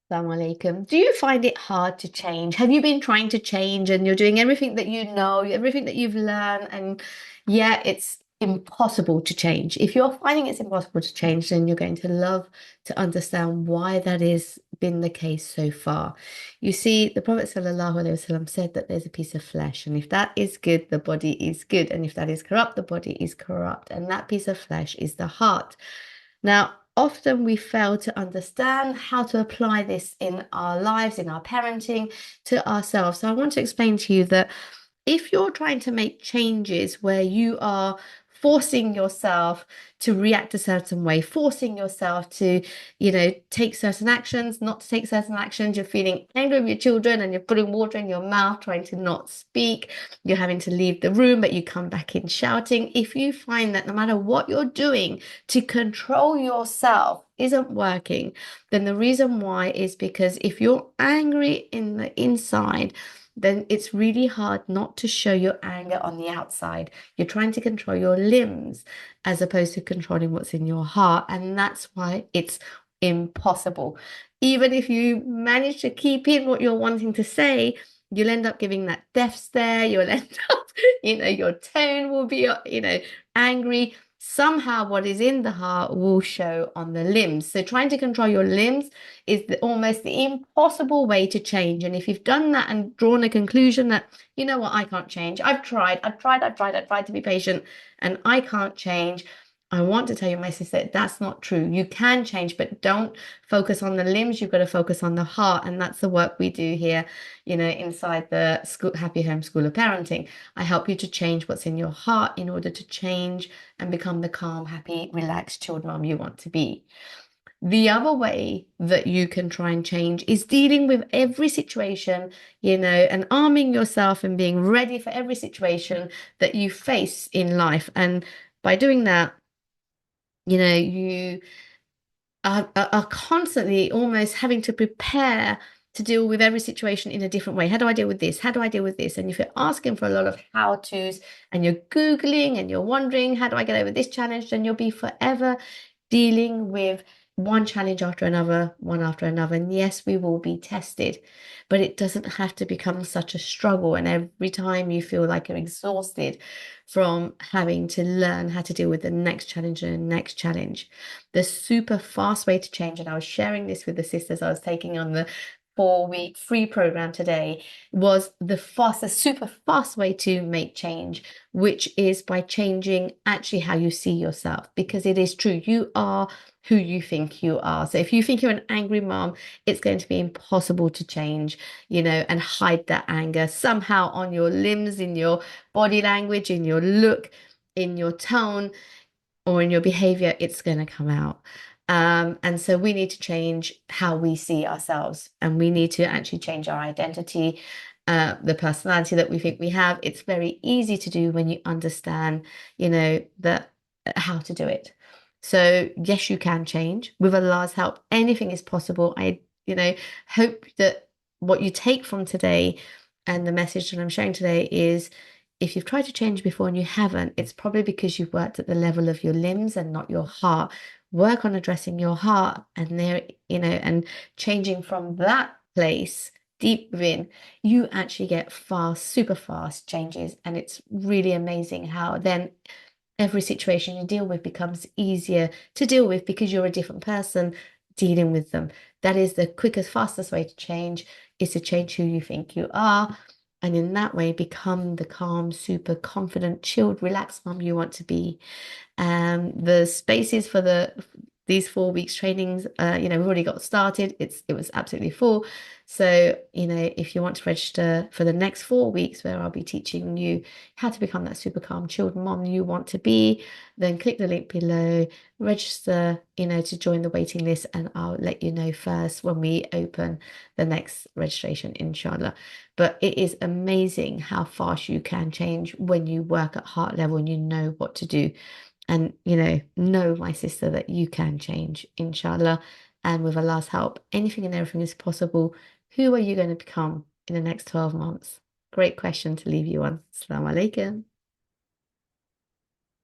Assalamu alaikum. Do you find it hard to change? Have you been trying to change and you're doing everything that you know, everything that you've learned, and yeah, it's impossible to change? If you're finding it's impossible to change, then you're going to love to understand why that has been the case so far. You see, the Prophet ﷺ said that there's a piece of flesh, and if that is good, the body is good, and if that is corrupt, the body is corrupt, and that piece of flesh is the heart. Now, often we fail to understand how to apply this in our lives, in our parenting, to ourselves. So I want to explain to you that if you're trying to make changes where you are forcing yourself to react a certain way, forcing yourself to, take certain actions, not to take certain actions, you're feeling angry with your children and you're putting water in your mouth, trying to not speak, you're having to leave the room, but you come back in shouting. If you find that no matter what you're doing to control yourself isn't working, then the reason why is because if you're angry in the inside, then it's really hard not to show your anger on the outside. You're trying to control your limbs as opposed to controlling what's in your heart. And that's why it's impossible. Even if you manage to keep in what you're wanting to say, you'll end up giving that death stare. You'll end up, your tone will be, angry. Somehow what is in the heart will show on the limbs. So trying to control your limbs is almost the impossible way to change. And if you've done that and drawn a conclusion that, you know what, I can't change. I've tried to be patient and I can't change. I want to tell you, my sister, that's not true. You can change, but don't focus on the limbs. You've got to focus on the heart. And that's the work we do here, inside the school, Happy Home School of Parenting. I help you to change what's in your heart in order to change and become the calm, happy, relaxed chilled mom you want to be. The other way that you can try and change is dealing with every situation, and arming yourself and being ready for every situation that you face in life. And by doing that, you are constantly almost having to prepare to deal with every situation in a different way. How do I deal with this? How do I deal with this? And if you're asking for a lot of how-tos and you're Googling and you're wondering, how do I get over this challenge? Then you'll be forever dealing with one challenge after another, one after another. And yes, we will be tested, but it doesn't have to become such a struggle. And every time you feel like you're exhausted from having to learn how to deal with the next challenge and the next challenge, the super fast way to change, and I was sharing this with the sisters I was taking on the 4-week free program today, was the super fast way to make change, which is by changing actually how you see yourself, because it is true, you are who you think you are. So if you think you're an angry mom, it's going to be impossible to change, and hide that anger somehow on your limbs, in your body language, in your look, in your tone, or in your behavior. It's going to come out. And so we need to change how we see ourselves, and we need to actually change our identity, the personality that we think we have. It's very easy to do when you understand, that how to do it. So yes, you can change with Allah's help. Anything is possible. Hope that what you take from today and the message that I'm sharing today is, if you've tried to change before and you haven't, it's probably because you've worked at the level of your limbs and not your heart. Work on addressing your heart, and and changing from that place deep within, you actually get fast, super fast changes. And it's really amazing how then every situation you deal with becomes easier to deal with because you're a different person dealing with them. That is the quickest, fastest way to change, is to change who you think you are. And in that way, become the calm, super confident, chilled, relaxed mom you want to be. The spaces for these 4 weeks trainings, we've already got started. It was absolutely full. So, if you want to register for the next 4 weeks, where I'll be teaching you how to become that super calm, chilled mom you want to be, then click the link below, register, to join the waiting list, and I'll let you know first when we open the next registration, inshallah. But it is amazing how fast you can change when you work at heart level and you know what to do. And, know, my sister, that you can change, inshallah. And with Allah's help, anything and everything is possible. Who are you going to become in the next 12 months? Great question to leave you on. Assalamu alaikum.